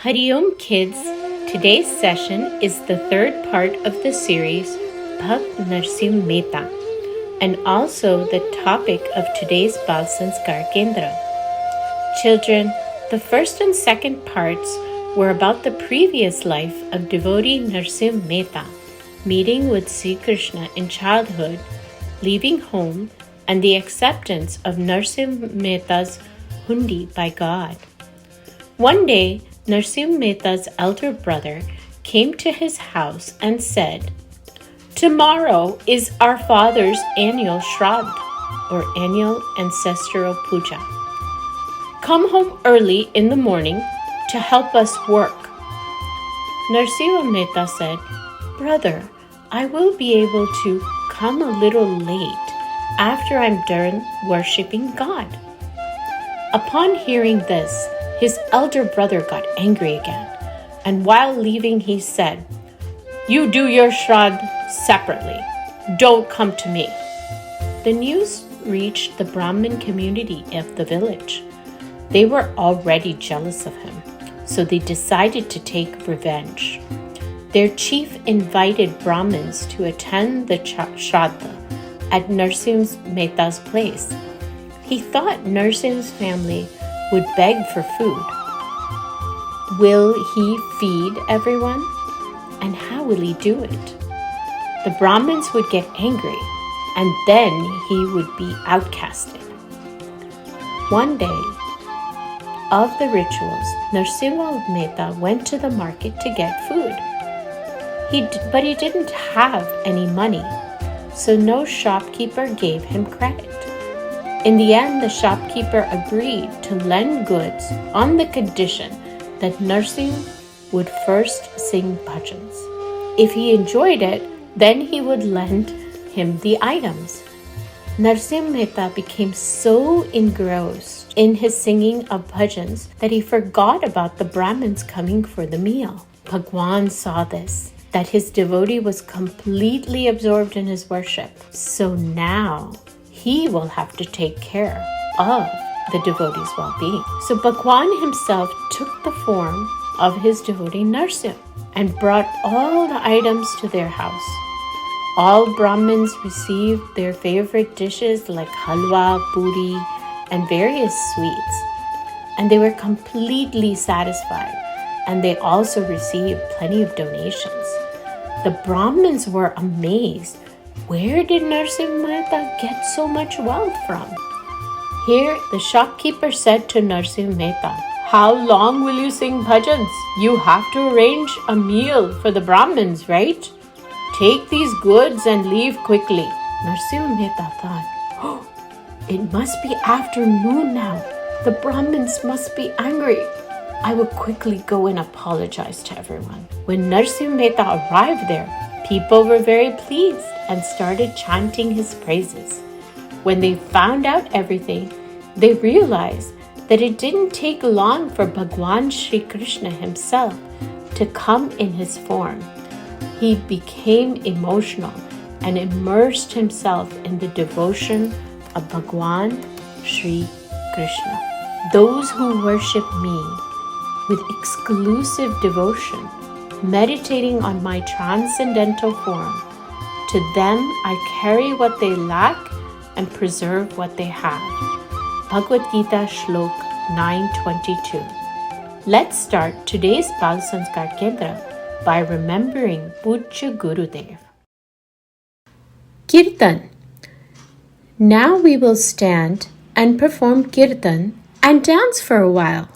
Hari Om kids, today's session is the third part of the series Bhakt Narsinh Mehta and also the topic of today's Bal Sanskar Kendra. Children, the first and second parts were about the previous life of devotee Narsinh Mehta, meeting with Sri Krishna in childhood, leaving home, and the acceptance of Narsinh Mehta's hundi by God. One day, Narsinh Mehta's elder brother came to his house and said, "Tomorrow is our father's annual Shraddh, or annual ancestral puja. Come home early in the morning to help us work." Narsinh Mehta said, "Brother, I will be able to come a little late after I'm done worshipping God." Upon hearing this, his elder brother got angry again, and while leaving he said, "You do your Shraddh separately. Don't come to me." The news reached the Brahmin community of the village. They were already jealous of him, so they decided to take revenge. Their chief invited Brahmins to attend the Shraddha at Narsinh Mehta's place. He thought Narsinh's family would beg for food. Will he feed everyone? And how will he do it? The Brahmins would get angry, and then he would be outcasted. One day, of the rituals, Narsinh Mehta went to the market to get food. But he didn't have any money, so no shopkeeper gave him credit. In the end, the shopkeeper agreed to lend goods on the condition that Narsinh would first sing bhajans. If he enjoyed it, then he would lend him the items. Narsinh Mehta became so engrossed in his singing of bhajans that he forgot about the Brahmins coming for the meal. Bhagwan saw this, that his devotee was completely absorbed in his worship. So now he will have to take care of the devotee's well-being. So Bhagwan himself took the form of his devotee Narsinh and brought all the items to their house. All Brahmins received their favorite dishes like halwa, puri, and various sweets. And they were completely satisfied. And they also received plenty of donations. The Brahmins were amazed. Where did Narsinh Mehta get so much wealth from? Here, the shopkeeper said to Narsinh Mehta, "How long will you sing bhajans? You have to arrange a meal for the Brahmins, right? Take these goods and leave quickly." Narsinh Mehta thought, "Oh, it must be afternoon now. The Brahmins must be angry. I will quickly go and apologize to everyone." When Narsinh Mehta arrived there, people were very pleased and started chanting his praises. When they found out everything, they realized that it didn't take long for Bhagwan Sri Krishna himself to come in his form. He became emotional and immersed himself in the devotion of Bhagwan Sri Krishna. Those who worship me with exclusive devotion, meditating on my transcendental form, to them I carry what they lack and preserve what they have. Bhagavad Gita Shlok 9:22. Let's start today's Bal Sanskar Kendra by remembering Pujya Gurudev. Kirtan. Now we will stand and perform Kirtan and dance for a while.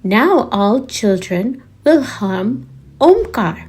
Now all children will hum Omkar.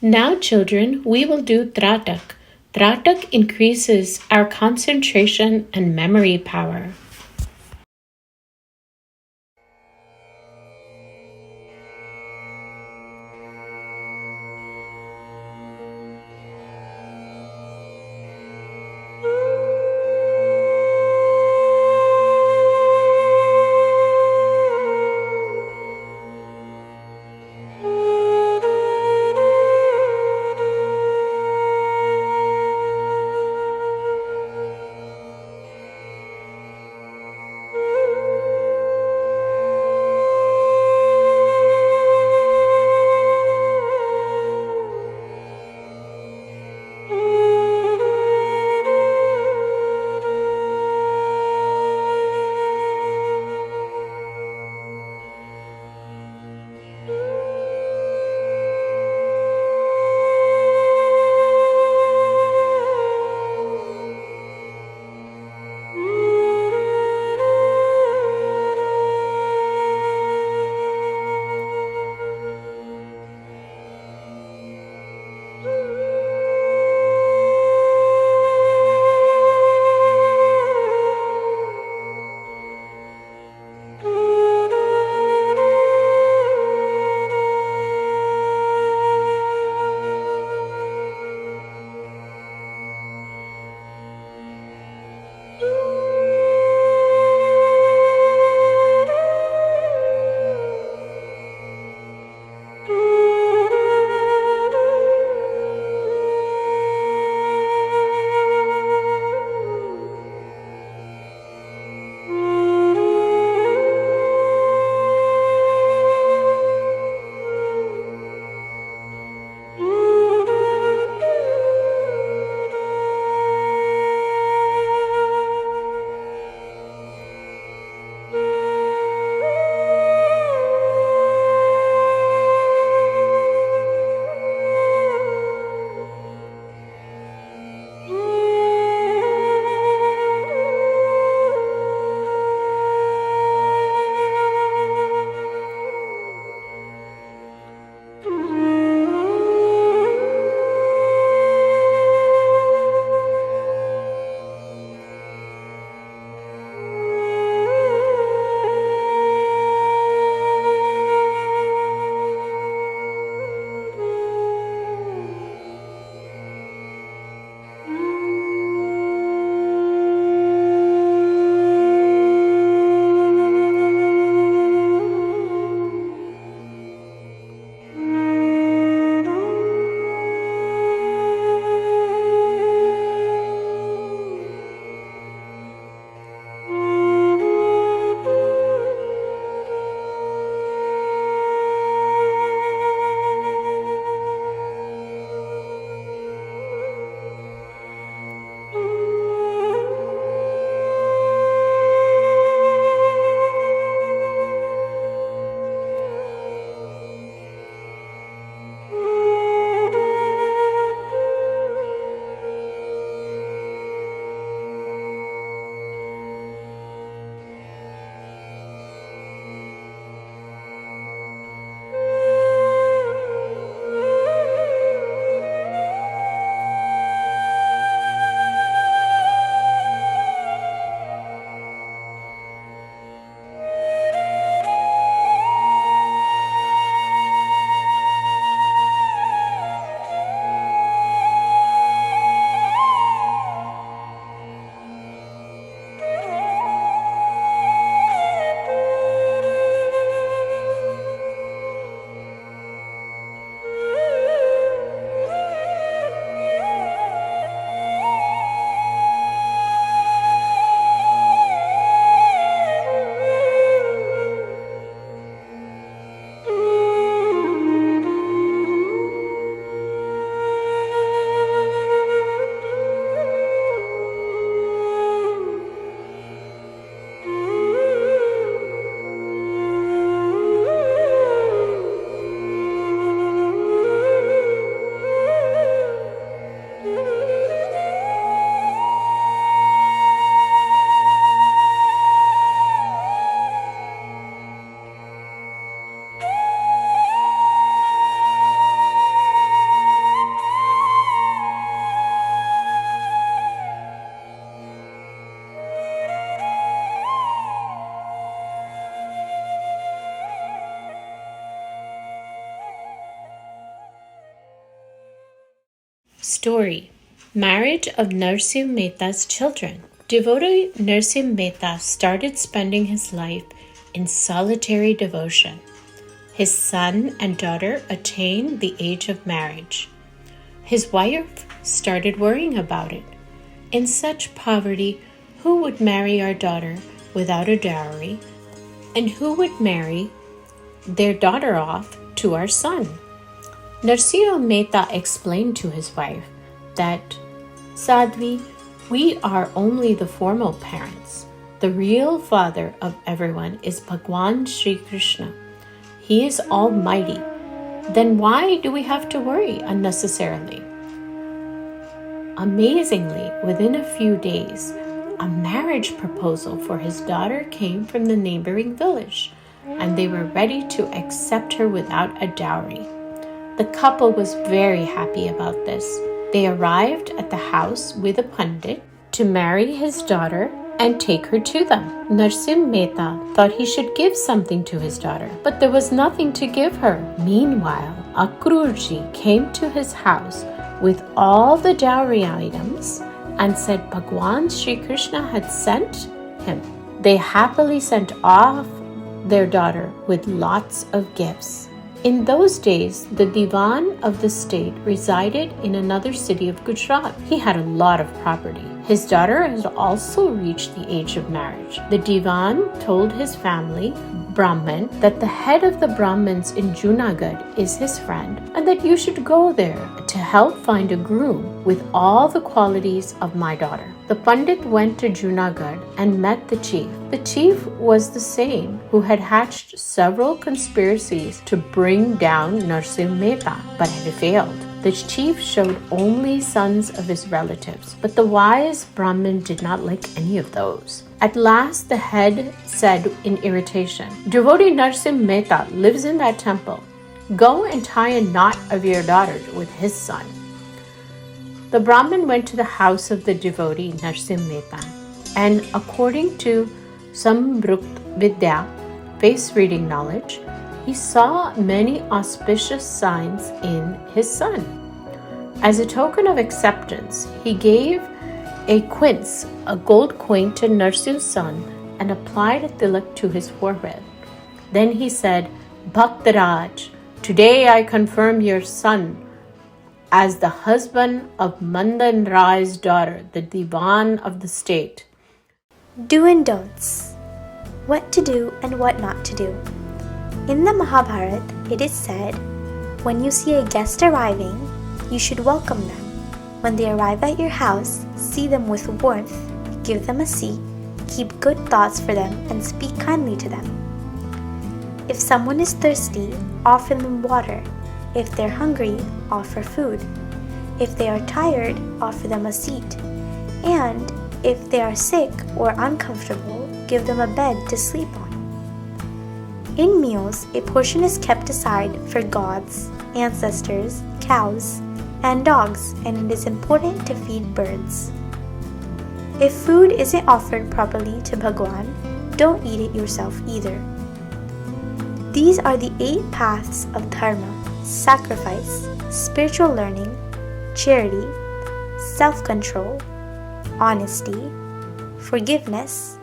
Now, children, we will do Tratak. Tratak increases our concentration and memory power. story. Marriage of Narsi Mehta'S children. Devotee Narsi Mehta started spending his life in solitary devotion. His son and daughter attained the age of marriage. His wife started worrying about it. In such poverty, who would marry our daughter without a dowry? And who would marry their daughter off to our son? Narsi Mehta explained to his wife that, Sadhvi, we are only the formal parents. The real father of everyone is Bhagwan Sri Krishna. He is almighty. Then why do we have to worry unnecessarily? Amazingly, within a few days, a marriage proposal for his daughter came from the neighboring village, and they were ready to accept her without a dowry. The couple was very happy about this. They arrived at the house with a pandit to marry his daughter and take her to them. Narsi Mehta thought he should give something to his daughter, but there was nothing to give her. Meanwhile, Akrurji came to his house with all the dowry items and said Bhagwan Sri Krishna had sent him. They happily sent off their daughter with lots of gifts. In those days, the Divan of the state resided in another city of Gujarat. He had a lot of property. His daughter had also reached the age of marriage. The Divan told his family, Brahman, that the head of the Brahmins in Junagadh is his friend and that you should go there to help find a groom with all the qualities of my daughter. The Pandit went to Junagadh and met the chief. The chief was the same who had hatched several conspiracies to bring down Narsi Mehta, but had failed. The chief showed only sons of his relatives, but the wise Brahmin did not like any of those. At last the head said in irritation, Devotee Narsi Mehta lives in that temple. Go and tie a knot of your daughter with his son. The Brahmin went to the house of the devotee Narsi Mehta, and according to Sambrut Vidya, face reading knowledge, he saw many auspicious signs in his son. As a token of acceptance, he gave a quince, a gold coin, to Narsi's son and applied a tilak to his forehead. Then he said, Bhaktaraj, today I confirm your son as the husband of Mandan Rai's daughter, the Divan of the state. Do and don'ts. What to do and what not to do. In the Mahabharata, it is said, when you see a guest arriving, you should welcome them. When they arrive at your house, see them with warmth, give them a seat, keep good thoughts for them, and speak kindly to them. If someone is thirsty, offer them water. If they're hungry, offer food. If they are tired, offer them a seat. And if they are sick or uncomfortable, give them a bed to sleep on. In meals, a portion is kept aside for gods, ancestors, cows, and dogs, and it is important to feed birds. If food isn't offered properly to Bhagwan, don't eat it yourself either. These are the 8 paths of dharma: sacrifice, spiritual learning, charity, self-control, honesty, forgiveness,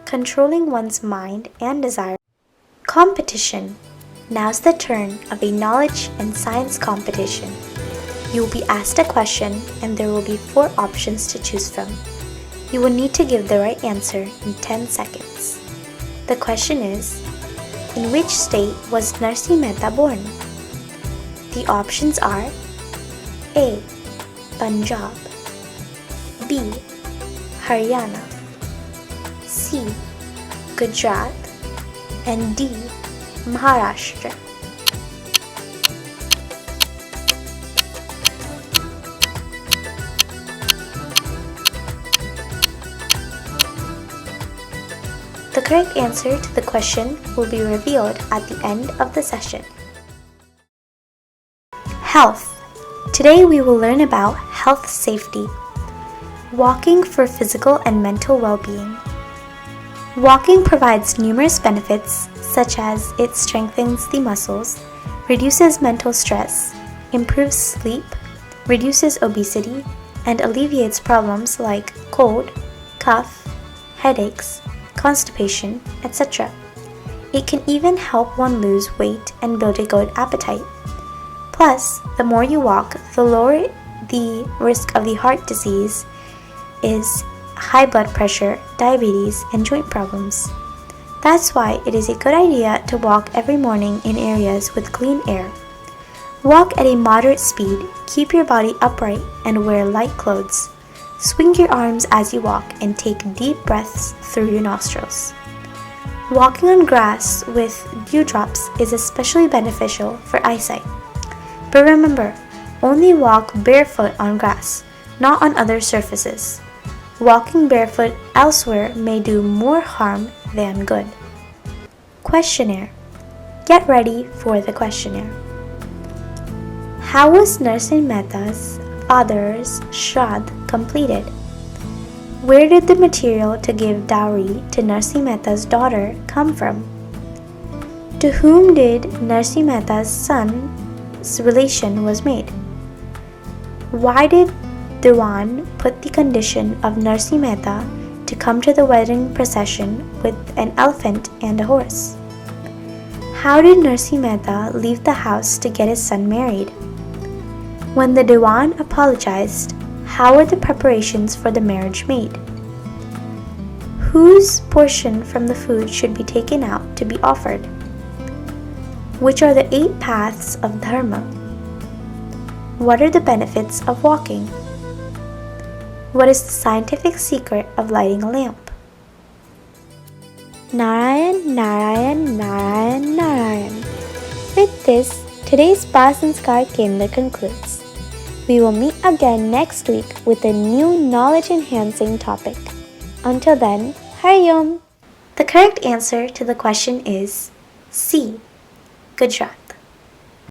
controlling one's mind and desire. Competition. Now's the turn of a knowledge and science competition. You will be asked a question and there will be 4 options to choose from. You will need to give the right answer in 10 seconds. The question is, in which state was Narsi Mehta born? The options are A. Punjab, B. Haryana, C. Gujarat, and D. Maharashtra. The correct answer to the question will be revealed at the end of the session. Health. Today we will learn about health safety. Walking for physical and mental well-being. Walking provides numerous benefits such as it strengthens the muscles, reduces mental stress, improves sleep, reduces obesity, and alleviates problems like cold, cough, headaches, constipation, etc. It can even help one lose weight and build a good appetite. Plus, the more you walk, the lower the risk of the heart disease is, high blood pressure, diabetes, and joint problems. That's why it is a good idea to walk every morning in areas with clean air. Walk at a moderate speed, keep your body upright, and wear light clothes. Swing your arms as you walk and take deep breaths through your nostrils. Walking on grass with dewdrops is especially beneficial for eyesight. But remember, only walk barefoot on grass, not on other surfaces. Walking barefoot elsewhere may do more harm than good. Questionnaire. Get ready for the questionnaire. How was Narsi Mehta'S father's Shraddh completed? Where did the material to give dowry to Narsi Mehta'S daughter come from? To whom did Narsi Mehta'S son's relation was made? Why did Diwan put the condition of Narsi Mehta to come to the wedding procession with an elephant and a horse? How did Narsi Mehta leave the house to get his son married? When the Diwan apologized, how were the preparations for the marriage made? Whose portion from the food should be taken out to be offered? Which are the 8 paths of dharma? What are the benefits of walking? What is the scientific secret of lighting a lamp? Narayan, Narayan, Narayan, Narayan. With this, today's Sanskar Kendra concludes. We will meet again next week with a new knowledge-enhancing topic. Until then, Hari Om! The correct answer to the question is C. Gujarat.